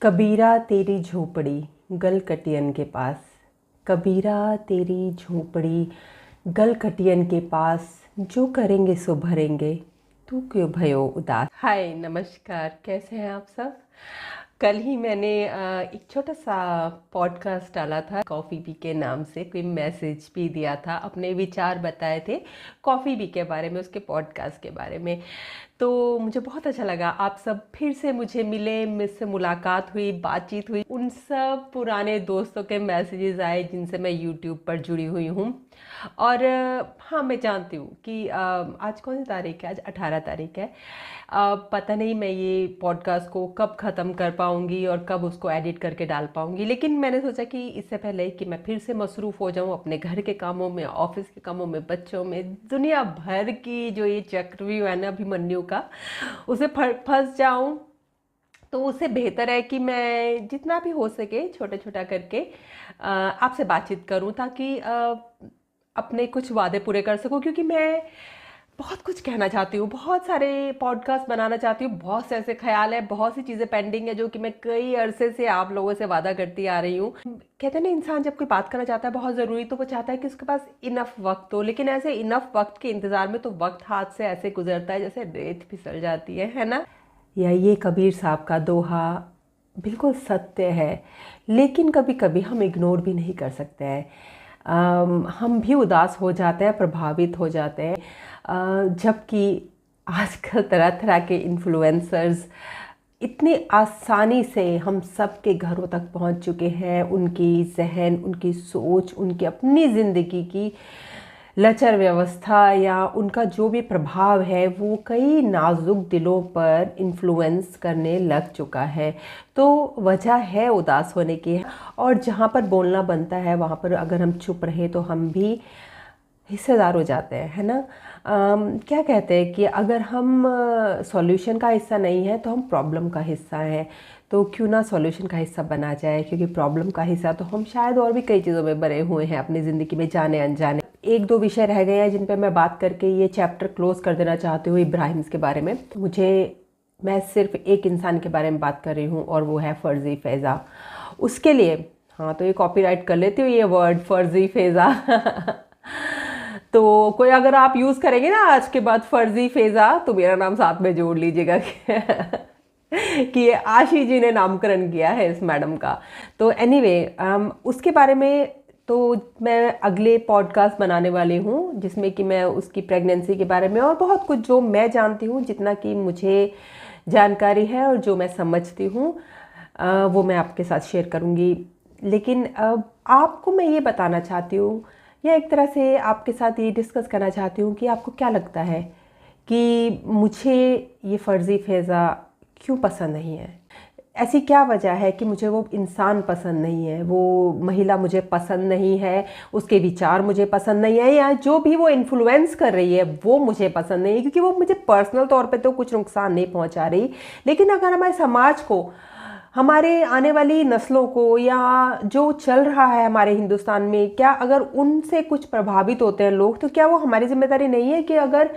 कबीरा तेरी झोपड़ी गलकटियन के पास। कबीरा तेरी झोपड़ी गलकटियन के पास, जो करेंगे सो भरेंगे, तू क्यों भयो उदास। हाय नमस्कार, कैसे हैं आप सब। कल ही मैंने एक छोटा सा पॉडकास्ट डाला था कॉफ़ी बी के नाम से, कोई मैसेज भी दिया था, अपने विचार बताए थे कॉफ़ी बी के बारे में, उसके पॉडकास्ट के बारे में। तो मुझे बहुत अच्छा लगा, आप सब फिर से मुझे मिले, मुझसे मुलाकात हुई, बातचीत हुई, उन सब पुराने दोस्तों के मैसेजेस आए जिनसे मैं यूट्यूब पर जुड़ी हुई हूँ। और हाँ, मैं जानती हूँ कि आज कौन सी तारीख है, आज 18 तारीख है। पता नहीं मैं ये पॉडकास्ट को कब ख़त्म कर पाऊँगी और कब उसको एडिट करके डाल पाऊँगी, लेकिन मैंने सोचा कि इससे पहले कि मैं फिर से मसरूफ़ हो जाऊँ अपने घर के कामों में, ऑफिस के कामों में, बच्चों में, दुनिया भर की जो ये चक्रव्यूह है ना अभिमन्यु का, उसे फंस जाऊँ, तो उससे बेहतर है कि मैं जितना भी हो सके छोटा छोटा करके आपसे बातचीत करूं, ताकि अपने कुछ वादे पूरे कर सकूं। क्योंकि मैं बहुत कुछ कहना चाहती हूँ, बहुत सारे पॉडकास्ट बनाना चाहती हूँ, बहुत से ऐसे ख्याल है, बहुत सी चीज़ें पेंडिंग है जो कि मैं कई अरसे से आप लोगों से वादा करती आ रही हूँ। कहते हैं ना, इंसान जब कोई बात करना चाहता है बहुत ज़रूरी, तो वो चाहता है कि उसके पास इनफ वक्त हो, लेकिन ऐसे इनफ वक्त के इंतज़ार में तो वक्त हाथ से ऐसे गुजरता है जैसे रेत फिसल जाती है ना। या ये कबीर साहब का दोहा बिल्कुल सत्य है, लेकिन कभी कभी हम इग्नोर भी नहीं कर सकते हैं। हम भी उदास हो जाते हैं, प्रभावित हो जाते हैं, जबकि आजकल तरह तरह के इन्फ्लुएंसर्स इतनी आसानी से हम सब के घरों तक पहुंच चुके हैं। उनकी जहन, उनकी सोच, उनकी अपनी ज़िंदगी की लचर व्यवस्था या उनका जो भी प्रभाव है वो कई नाजुक दिलों पर इन्फ्लुएंस करने लग चुका है। तो वजह है उदास होने की। और जहाँ पर बोलना बनता है वहाँ पर अगर हम चुप रहे तो हम भी हिस्सेदार हो जाते हैं, है ना। क्या कहते हैं कि अगर हम सॉल्यूशन का हिस्सा नहीं है तो हम प्रॉब्लम का हिस्सा हैं। तो क्यों ना सॉल्यूशन का हिस्सा बना जाए, क्योंकि प्रॉब्लम का हिस्सा तो हम शायद और भी कई चीज़ों में बने हुए हैं अपनी ज़िंदगी में, जाने अनजाने। एक दो विषय रह गए हैं जिन पे मैं बात करके ये चैप्टर क्लोज कर देना चाहती हूँ, इब्राहिम्स के बारे में। मैं सिर्फ एक इंसान के बारे में बात कर रही हूँ और वो है फर्जी फैज़ा। उसके लिए हाँ, तो ये कॉपीराइट कर लेती हूँ ये वर्ड फर्जी फैज़ा। तो कोई अगर आप यूज़ करेंगे ना आज के बाद फर्जी फैज़ा, तो मेरा नाम साथ में जोड़ लीजिएगा कि ये आशी जी ने नामकरण किया है इस मैडम का। तो एनीवे, उसके बारे में तो मैं अगले पॉडकास्ट बनाने वाली हूँ, जिसमें कि मैं उसकी प्रेगनेंसी के बारे में और बहुत कुछ जो मैं जानती हूँ, जितना कि मुझे जानकारी है और जो मैं समझती हूँ, वो मैं आपके साथ शेयर करूँगी। लेकिन अब आपको मैं ये बताना चाहती हूँ, या एक तरह से आपके साथ ये डिस्कस करना चाहती हूँ कि आपको क्या लगता है कि मुझे ये फर्जी फैज़ा क्यों पसंद नहीं है। ऐसी क्या वजह है कि मुझे वो इंसान पसंद नहीं है, वो महिला मुझे पसंद नहीं है, उसके विचार मुझे पसंद नहीं है, या जो भी वो इन्फ्लुएंस कर रही है वो मुझे पसंद नहीं है। क्योंकि वो मुझे पर्सनल तौर पे तो कुछ नुकसान नहीं पहुंचा रही, लेकिन अगर हमारे समाज को, हमारे आने वाली नस्लों को, या जो चल रहा है हमारे हिंदुस्तान में, क्या अगर उनसे कुछ प्रभावित होते हैं लोग, तो क्या वो हमारी जिम्मेदारी नहीं है कि अगर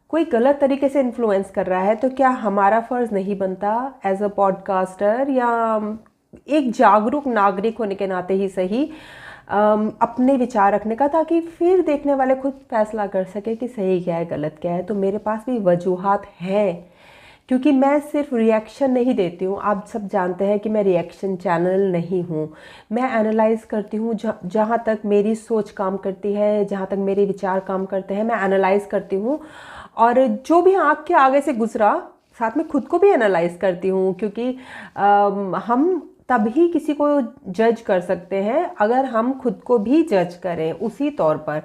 कोई गलत तरीके से इन्फ्लुएंस कर रहा है तो क्या हमारा फ़र्ज़ नहीं बनता एज अ पॉडकास्टर या एक जागरूक नागरिक होने के नाते ही सही, अपने विचार रखने का, ताकि फिर देखने वाले खुद फैसला कर सके कि सही क्या है, गलत क्या है। तो मेरे पास भी वजूहात हैं, क्योंकि मैं सिर्फ रिएक्शन नहीं देती हूँ। आप सब जानते हैं कि मैं रिएक्शन चैनल नहीं हूँ, मैं एनालाइज़ करती हूँ। जहाँ तक मेरी सोच काम करती है, जहाँ तक मेरे विचार काम करते हैं, मैं एनालाइज़ करती हूँ। और जो भी आँख के आगे से गुजरा, साथ में खुद को भी एनालाइज़ करती हूँ, क्योंकि हम तभी किसी को जज कर सकते हैं अगर हम खुद को भी जज करें उसी तौर पर।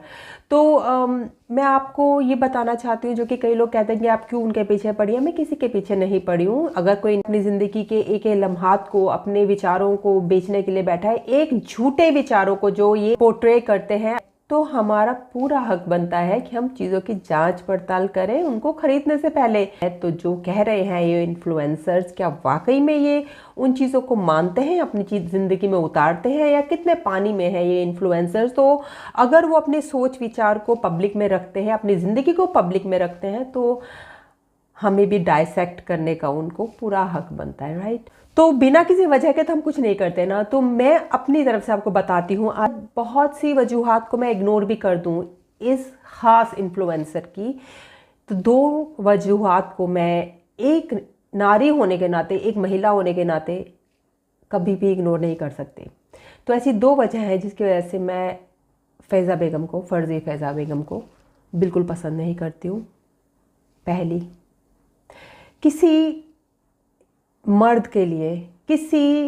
तो मैं आपको ये बताना चाहती हूँ, जो कि कई लोग कहते हैं कि आप क्यों उनके पीछे पड़ी हैं। मैं किसी के पीछे नहीं पड़ी हूँ। अगर कोई अपनी ज़िंदगी के एक लम्हात को, अपने विचारों को बेचने के लिए बैठा है, एक झूठे विचारों को जो ये पोर्ट्रे करते हैं, तो हमारा पूरा हक बनता है कि हम चीज़ों की जांच पड़ताल करें उनको खरीदने से पहले। तो जो कह रहे हैं ये इन्फ्लुएंसर्स, क्या वाकई में ये उन चीज़ों को मानते हैं, अपनी चीज़ ज़िंदगी में उतारते हैं, या कितने पानी में है ये इन्फ्लुएंसर्स। तो अगर वो अपने सोच विचार को पब्लिक में रखते हैं, अपनी ज़िंदगी को पब्लिक में रखते हैं, तो हमें भी डायसेक्ट करने का उनको पूरा हक बनता है, राइट। तो बिना किसी वजह के तो हम कुछ नहीं करते ना। तो मैं अपनी तरफ से आपको बताती हूँ, आज बहुत सी वजूहात को मैं इग्नोर भी कर दूँ इस ख़ास इन्फ्लुएंसर की, तो 2 वजूहात को मैं एक नारी होने के नाते, एक महिला होने के नाते कभी भी इग्नोर नहीं कर सकती। तो ऐसी 2 वजह हैं जिसकी वजह से मैं फ़ैज़ा बेगम को, फ़र्ज़ी फ़ैज़ा बेगम को बिल्कुल पसंद नहीं करती हूँ। पहली, किसी मर्द के लिए, किसी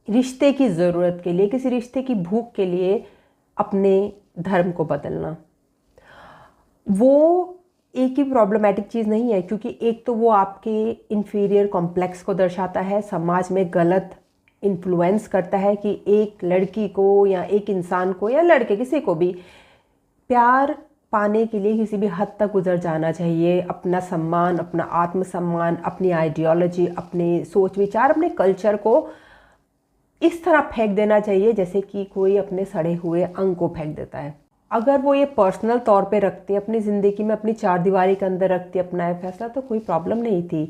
रिश्ते की ज़रूरत के लिए, किसी रिश्ते की भूख के लिए अपने धर्म को बदलना, वो एक ही प्रॉब्लमेटिक चीज़ नहीं है, क्योंकि एक तो वो आपके इन्फीरियर कॉम्प्लेक्स को दर्शाता है, समाज में गलत इन्फ्लुएंस करता है कि एक लड़की को या एक इंसान को या लड़के किसी को भी प्यार पाने के लिए किसी भी हद तक गुजर जाना चाहिए। अपना सम्मान, अपना आत्मसम्मान, अपनी आइडियोलॉजी, अपने सोच विचार, अपने कल्चर को इस तरह फेंक देना चाहिए जैसे कि कोई अपने सड़े हुए अंग को फेंक देता है। अगर वो ये पर्सनल तौर पे रखते, अपनी ज़िंदगी में अपनी 4 दीवारी के अंदर रखती अपना ये फैसला, तो कोई प्रॉब्लम नहीं थी।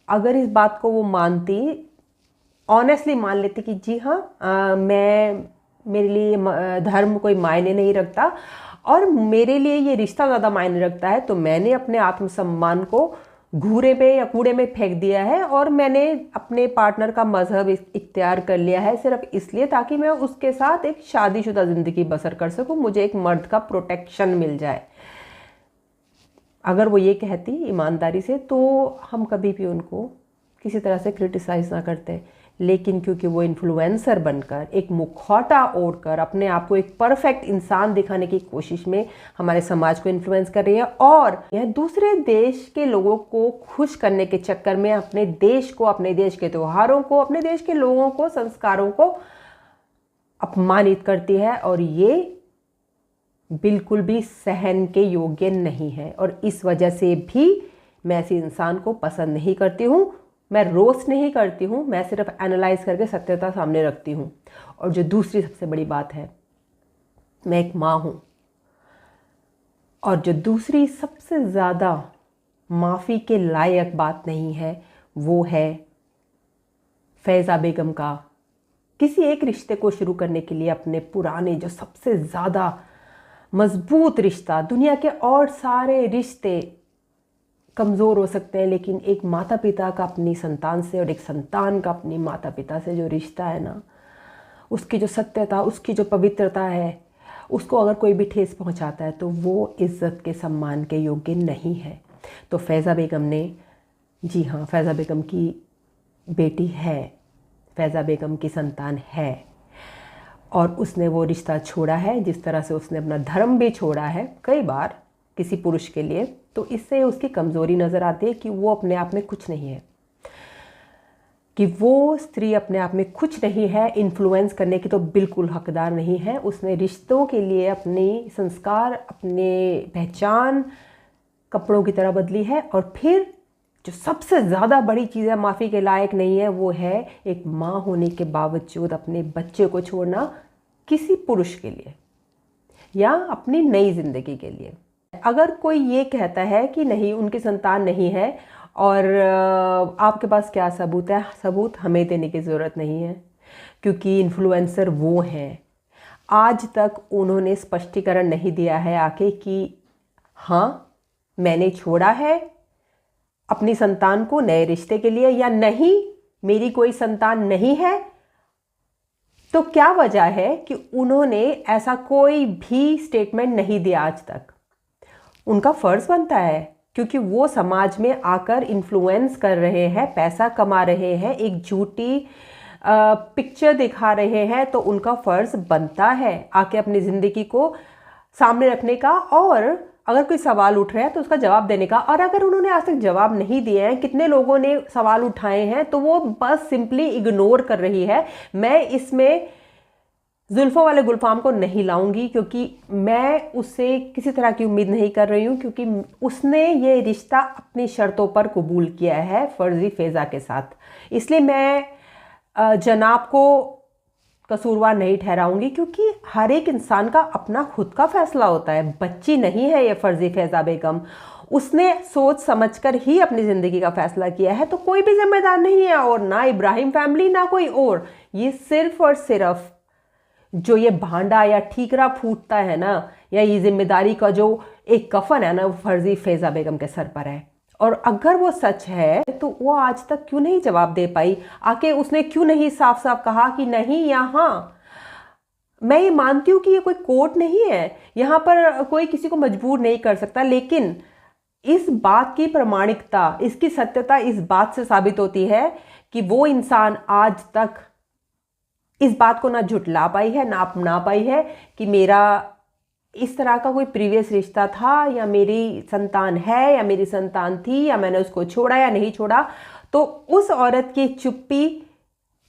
अगर इस बात को वो मानती, ऑनेस्टली मान लेती कि जी हाँ, मेरे लिए धर्म कोई मायने नहीं रखता और मेरे लिए ये रिश्ता ज़्यादा मायने रखता है, तो मैंने अपने आत्मसम्मान को घूरे में या कूड़े में फेंक दिया है और मैंने अपने पार्टनर का मजहब इख्तियार कर लिया है सिर्फ इसलिए ताकि मैं उसके साथ एक शादीशुदा ज़िंदगी बसर कर सकूं, मुझे एक मर्द का प्रोटेक्शन मिल जाए। अगर वो ये कहती ईमानदारी से, तो हम कभी भी उनको किसी तरह से क्रिटिसाइज़ ना करते। लेकिन क्योंकि वो इन्फ्लुएंसर बनकर, एक मुखौटा ओढ़कर अपने आप को एक परफेक्ट इंसान दिखाने की कोशिश में हमारे समाज को इन्फ्लुएंस कर रही है और यह दूसरे देश के लोगों को खुश करने के चक्कर में अपने देश को, अपने देश के त्योहारों को, अपने देश के लोगों को, संस्कारों को अपमानित करती है, और ये बिल्कुल भी सहन के योग्य नहीं है। और इस वजह से भी मैं ऐसी इंसान को पसंद नहीं करती हूँ। मैं रोस्ट नहीं करती हूँ, मैं सिर्फ एनालाइज करके सत्यता सामने रखती हूँ। और जो दूसरी सबसे बड़ी बात है, मैं एक माँ हूँ, और जो दूसरी सबसे ज़्यादा माफ़ी के लायक बात नहीं है वो है फ़ैज़ा बेगम का किसी एक रिश्ते को शुरू करने के लिए अपने पुराने जो सबसे ज़्यादा मजबूत रिश्ता, दुनिया के और सारे रिश्ते कमज़ोर हो सकते हैं, लेकिन एक माता पिता का अपनी संतान से और एक संतान का अपनी माता पिता से जो रिश्ता है ना, उसकी जो सत्यता, उसकी जो पवित्रता है, उसको अगर कोई भी ठेस पहुंचाता है तो वो इज़्ज़त के, सम्मान के योग्य नहीं है। तो फ़ैज़ा बेगम ने, जी हाँ, फ़ैज़ा बेगम की बेटी है, फ़ैज़ा बेगम की संतान है, और उसने वो रिश्ता छोड़ा है जिस तरह से उसने अपना धर्म भी छोड़ा है कई बार किसी पुरुष के लिए। तो इससे उसकी कमज़ोरी नज़र आती है कि वो अपने आप में कुछ नहीं है, कि वो स्त्री अपने आप में कुछ नहीं है, इन्फ्लुएंस करने की तो बिल्कुल हकदार नहीं है। उसने रिश्तों के लिए अपनी संस्कार, अपने पहचान कपड़ों की तरह बदली है। और फिर जो सबसे ज़्यादा बड़ी चीज़ है, माफ़ी के लायक नहीं है, वो है एक माँ होने के बावजूद अपने बच्चे को छोड़ना किसी पुरुष के लिए या अपनी नई ज़िंदगी के लिए। अगर कोई ये कहता है कि नहीं, उनकी संतान नहीं है और आपके पास क्या सबूत है, सबूत हमें देने की ज़रूरत नहीं है, क्योंकि इन्फ्लुएंसर वो हैं, आज तक उन्होंने स्पष्टीकरण नहीं दिया है आके कि हाँ मैंने छोड़ा है अपनी संतान को नए रिश्ते के लिए, या नहीं मेरी कोई संतान नहीं है। तो क्या वजह है कि उन्होंने ऐसा कोई भी स्टेटमेंट नहीं दिया आज तक। उनका फ़र्ज़ बनता है, क्योंकि वो समाज में आकर इन्फ्लुएंस कर रहे हैं, पैसा कमा रहे हैं, एक झूठी पिक्चर दिखा रहे हैं, तो उनका फ़र्ज़ बनता है आके अपनी ज़िंदगी को सामने रखने का, और अगर कोई सवाल उठ रहा है तो उसका जवाब देने का। और अगर उन्होंने आज तक जवाब नहीं दिए हैं, कितने लोगों ने सवाल उठाए हैं, तो वो बस सिंपली इग्नोर कर रही है। मैं इसमें जुल्फ़ों वाले गुलफाम को नहीं लाऊंगी, क्योंकि मैं उससे किसी तरह की उम्मीद नहीं कर रही हूँ, क्योंकि उसने ये रिश्ता अपनी शर्तों पर कबूल किया है फ़र्ज़ी फ़ैज़ा के साथ। इसलिए मैं जनाब को कसूरवार नहीं ठहराऊंगी, क्योंकि हर एक इंसान का अपना खुद का फैसला होता है। बच्ची नहीं है ये फ़र्ज़ी फ़ैज़ा बेगम, उसने सोच समझकर ही अपनी ज़िंदगी का फैसला किया है, तो कोई भी जिम्मेदार नहीं है, और ना इब्राहिम फैमिली ना कोई और। ये सिर्फ और सिर्फ जो ये भांडा या ठीकरा फूटता है ना, या ये जिम्मेदारी का जो एक कफन है ना, वो फर्जी फैज़ा बेगम के सर पर है। और अगर वो सच है तो वो आज तक क्यों नहीं जवाब दे पाई? आके उसने क्यों नहीं साफ साफ कहा कि नहीं या हाँ? मैं ये मानती हूँ कि ये कोई कोर्ट नहीं है, यहाँ पर कोई किसी को मजबूर नहीं कर सकता, लेकिन इस बात की प्रामाणिकता, इसकी सत्यता इस बात से साबित होती है कि वो इंसान आज तक इस बात को ना झुटला पाई है, ना अपना पाई है कि मेरा इस तरह का कोई प्रीवियस रिश्ता था, या मेरी संतान है, या मेरी संतान थी, या मैंने उसको छोड़ा या नहीं छोड़ा। तो उस औरत की चुप्पी,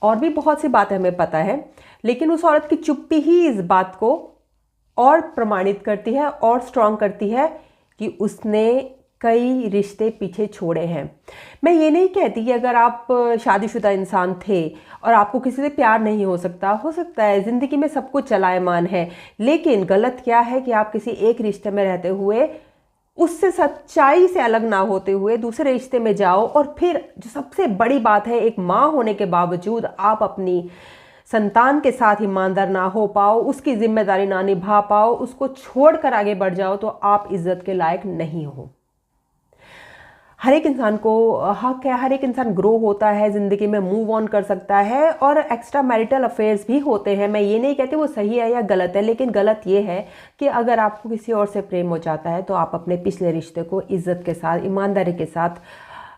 और भी बहुत सी बातें हमें पता है, लेकिन उस औरत की चुप्पी ही इस बात को और प्रमाणित करती है और स्ट्रॉन्ग करती है कि उसने कई रिश्ते पीछे छोड़े हैं। मैं ये नहीं कहती कि अगर आप शादीशुदा इंसान थे और आपको किसी से प्यार नहीं हो सकता है, ज़िंदगी में सब कुछ चलायमान है, लेकिन गलत क्या है कि आप किसी एक रिश्ते में रहते हुए उससे सच्चाई से अलग ना होते हुए दूसरे रिश्ते में जाओ, और फिर जो सबसे बड़ी बात है, एक माँ होने के बावजूद आप अपनी संतान के साथ ईमानदार ना हो पाओ, उसकी जिम्मेदारी ना निभा पाओ, उसको छोड़कर आगे बढ़ जाओ, तो आप इज्जत के लायक नहीं हो। हर एक इंसान को हक है, हर एक इंसान ग्रो होता है, ज़िंदगी में मूव ऑन कर सकता है, और एक्स्ट्रा मैरिटल अफेयर्स भी होते हैं। मैं ये नहीं कहती वो सही है या गलत है, लेकिन गलत ये है कि अगर आपको किसी और से प्रेम हो जाता है तो आप अपने पिछले रिश्ते को इज्जत के साथ, ईमानदारी के साथ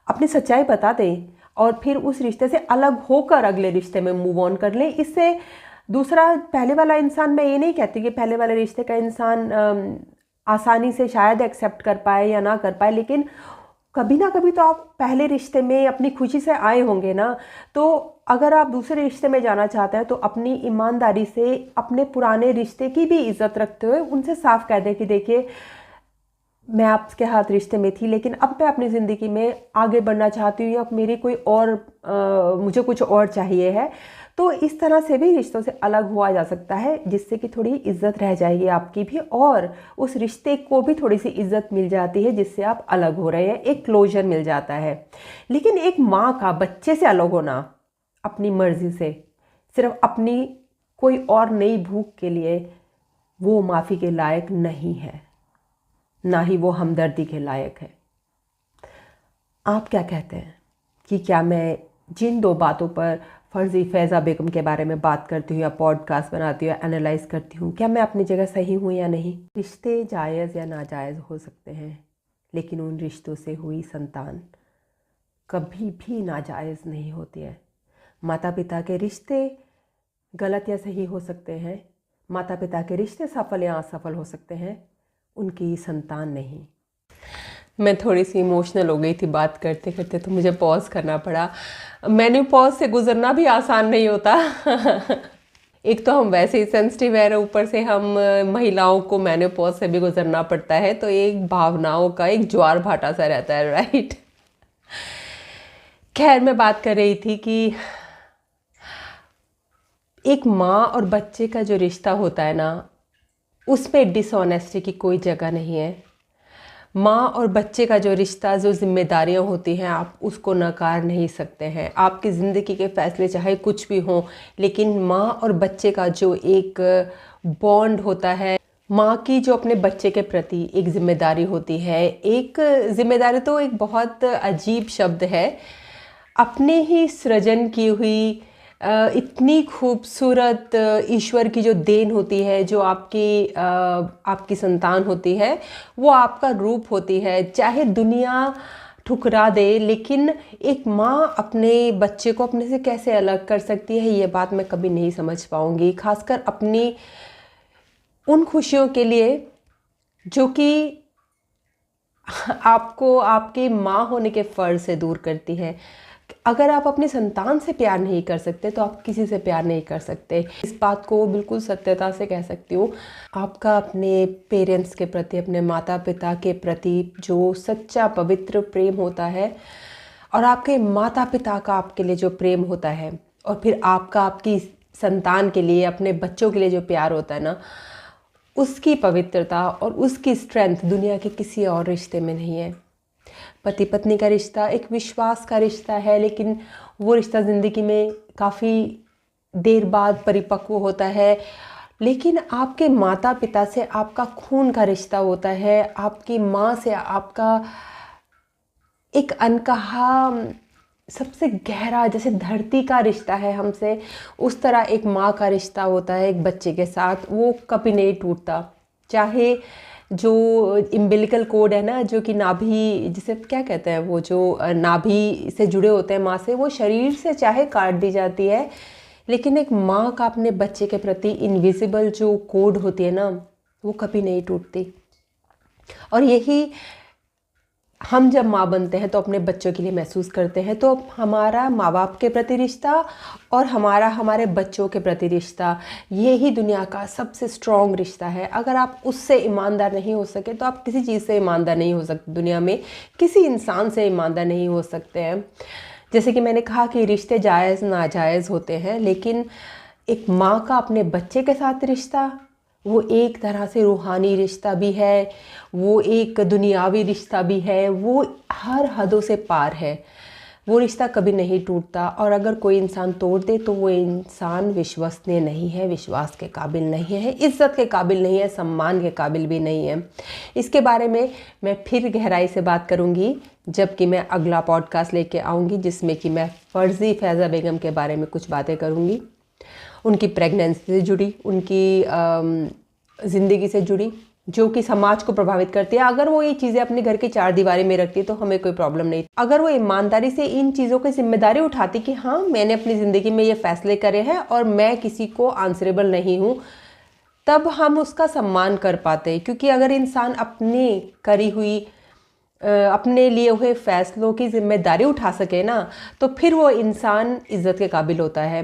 अपनी सच्चाई बता दें, और फिर उस रिश्ते से अलग होकर अगले रिश्ते में मूव ऑन कर लें। इससे दूसरा, पहले वाला इंसान, मैं ये नहीं कहती कि पहले वाले रिश्ते का इंसान आसानी से शायद एक्सेप्ट कर पाए या ना कर पाए, लेकिन कभी ना कभी तो आप पहले रिश्ते में अपनी खुशी से आए होंगे ना। तो अगर आप दूसरे रिश्ते में जाना चाहते हैं तो अपनी ईमानदारी से अपने पुराने रिश्ते की भी इज्जत रखते हुए उनसे साफ कह दें कि देखिए, मैं आपके हाथ रिश्ते में थी, लेकिन अब मैं अपनी ज़िंदगी में आगे बढ़ना चाहती हूँ, या मेरी कोई और मुझे कुछ और चाहिए है। तो इस तरह से भी रिश्तों से अलग हुआ जा सकता है, जिससे कि थोड़ी इज्जत रह जाएगी आपकी भी, और उस रिश्ते को भी थोड़ी सी इज्जत मिल जाती है जिससे आप अलग हो रहे हैं, एक क्लोजर मिल जाता है। लेकिन एक माँ का बच्चे से अलग होना अपनी मर्जी से, सिर्फ अपनी कोई और नई भूख के लिए, वो माफ़ी के लायक नहीं है, ना ही वो हमदर्दी के लायक है। आप क्या कहते हैं कि क्या मैं जिन दो बातों पर फर्जी फैज़ा बेगम के बारे में बात करती हूँ, या पॉडकास्ट बनाती हूँ, या एनालाइज करती हूँ, क्या मैं अपनी जगह सही हूँ या नहीं? रिश्ते जायज़ या नाजायज़ हो सकते हैं, लेकिन उन रिश्तों से हुई संतान कभी भी नाजायज़ नहीं होती है। माता पिता के रिश्ते गलत या सही हो सकते हैं, माता पिता के रिश्ते सफल या असफल हो सकते हैं, उनकी संतान नहीं। मैं थोड़ी सी इमोशनल हो गई थी बात करते करते, तो मुझे पॉज करना पड़ा। मेनोपॉज से गुजरना भी आसान नहीं होता। एक तो हम वैसे ही सेंसिटिव है, ऊपर से हम महिलाओं को मेनोपॉज से भी गुजरना पड़ता है, तो एक भावनाओं का एक ज्वार भाटा सा रहता है, राइट। खैर, मैं बात कर रही थी कि एक माँ और बच्चे का जो रिश्ता होता है ना, उसमें डिसऑनेस्टी की कोई जगह नहीं है। माँ और बच्चे का जो रिश्ता, जो जिम्मेदारियाँ होती हैं, आप उसको नकार नहीं सकते हैं। आपकी ज़िंदगी के फैसले चाहे कुछ भी हों, लेकिन माँ और बच्चे का जो एक बॉन्ड होता है, माँ की जो अपने बच्चे के प्रति एक जिम्मेदारी होती है, एक जिम्मेदारी तो एक बहुत अजीब शब्द है, अपने ही सृजन की हुई इतनी खूबसूरत ईश्वर की जो देन होती है, जो आपकी संतान होती है, वो आपका रूप होती है। चाहे दुनिया ठुकरा दे, लेकिन एक माँ अपने बच्चे को अपने से कैसे अलग कर सकती है, ये बात मैं कभी नहीं समझ पाऊँगी। खासकर अपनी उन खुशियों के लिए जो कि आपको आपके माँ होने के फ़र्ज से दूर करती है। अगर आप अपनी संतान से प्यार नहीं कर सकते तो आप किसी से प्यार नहीं कर सकते। इस बात को बिल्कुल सत्यता से कह सकती हूँ। आपका अपने पेरेंट्स के प्रति, अपने माता पिता के प्रति जो सच्चा पवित्र प्रेम होता है, और आपके माता पिता का आपके लिए जो प्रेम होता है, और फिर आपका आपकी संतान के लिए, अपने बच्चों के लिए जो प्यार होता है ना, उसकी पवित्रता और उसकी स्ट्रेंथ दुनिया के किसी और रिश्ते में नहीं है। पति पत्नी का रिश्ता एक विश्वास का रिश्ता है, लेकिन वो रिश्ता ज़िंदगी में काफ़ी देर बाद परिपक्व होता है। लेकिन आपके माता पिता से आपका खून का रिश्ता होता है, आपकी माँ से आपका एक अनकहा सबसे गहरा, जैसे धरती का रिश्ता है हमसे, उस तरह एक माँ का रिश्ता होता है एक बच्चे के साथ। वो कभी नहीं टूटता। चाहे जो इम्बिलिकल कोड है ना, जो कि नाभि, जिसे क्या कहते हैं, वो जो नाभि से जुड़े होते हैं माँ से, वो शरीर से चाहे काट दी जाती है, लेकिन एक माँ का अपने बच्चे के प्रति इनविजिबल जो कोड होती है ना, वो कभी नहीं टूटती। और यही हम जब माँ बनते हैं तो अपने बच्चों के लिए महसूस करते हैं। तो हमारा माँ बाप के प्रति रिश्ता और हमारा हमारे बच्चों के प्रति रिश्ता, ये ही दुनिया का सबसे स्ट्रॉन्ग रिश्ता है। अगर आप उससे ईमानदार नहीं हो सके तो आप किसी चीज़ से ईमानदार नहीं हो सकते। दुनिया में किसी इंसान से ईमानदार नहीं हो सकते हैं। जैसे कि मैंने कहा कि रिश्ते जायज़ नाजायज़ होते हैं, लेकिन एक माँ का अपने बच्चे के साथ रिश्ता, वो एक तरह से रूहानी रिश्ता भी है, वो एक दुनियावी रिश्ता भी है, वो हर हदों से पार है। वो रिश्ता कभी नहीं टूटता। और अगर कोई इंसान तोड़ दे तो वो इंसान विश्वसनीय नहीं है, विश्वास के काबिल नहीं है, इज़्ज़त के काबिल नहीं है, सम्मान के काबिल भी नहीं है। इसके बारे में मैं फिर गहराई से बात करूँगी जबकि मैं अगला पॉडकास्ट लेके आऊँगी, जिसमें कि मैं फ़र्ज़ी फ़ैज़ा बेगम के बारे में कुछ बातें करूँगी, उनकी प्रेगनेंसी से जुड़ी, उनकी ज़िंदगी से जुड़ी, जो कि समाज को प्रभावित करती है। अगर वो ये चीज़ें अपने घर की चार दीवारी में रखती तो हमें कोई प्रॉब्लम नहीं। अगर वो ईमानदारी से इन चीज़ों की जिम्मेदारी उठाती कि हाँ, मैंने अपनी ज़िंदगी में ये फ़ैसले करे हैं और मैं किसी को आंसरेबल नहीं हूँ, तब हम उसका सम्मान कर पाते। क्योंकि अगर इंसान अपनी करी हुई अपने लिए हुए फैसलों की जिम्मेदारी उठा सके ना, तो फिर वो इंसान इज़्ज़त के काबिल होता है।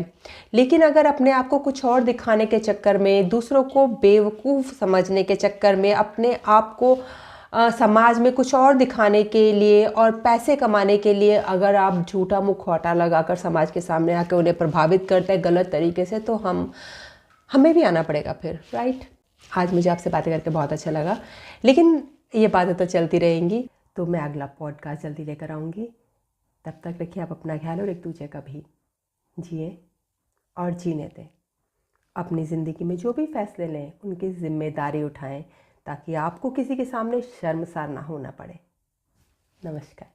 लेकिन अगर अपने आप को कुछ और दिखाने के चक्कर में, दूसरों को बेवकूफ़ समझने के चक्कर में, अपने आप को समाज में कुछ और दिखाने के लिए और पैसे कमाने के लिए अगर आप झूठा मुखौटा लगाकर समाज के सामने आकर उन्हें प्रभावित करते हैं गलत तरीके से, तो हमें भी आना पड़ेगा फिर, राइट। आज मुझे आपसे बातें करके बहुत अच्छा लगा, लेकिन ये बातें तो चलती रहेंगी। तो मैं अगला पॉडकास्ट जल्दी लेकर आऊँगी। तब तक रखिए आप अपना ख्याल और एक दूसरे का भी। जिए और जीने दें। अपनी ज़िंदगी में जो भी फैसले लें उनकी ज़िम्मेदारी उठाएं, ताकि आपको किसी के सामने शर्मसार ना होना पड़े। नमस्कार।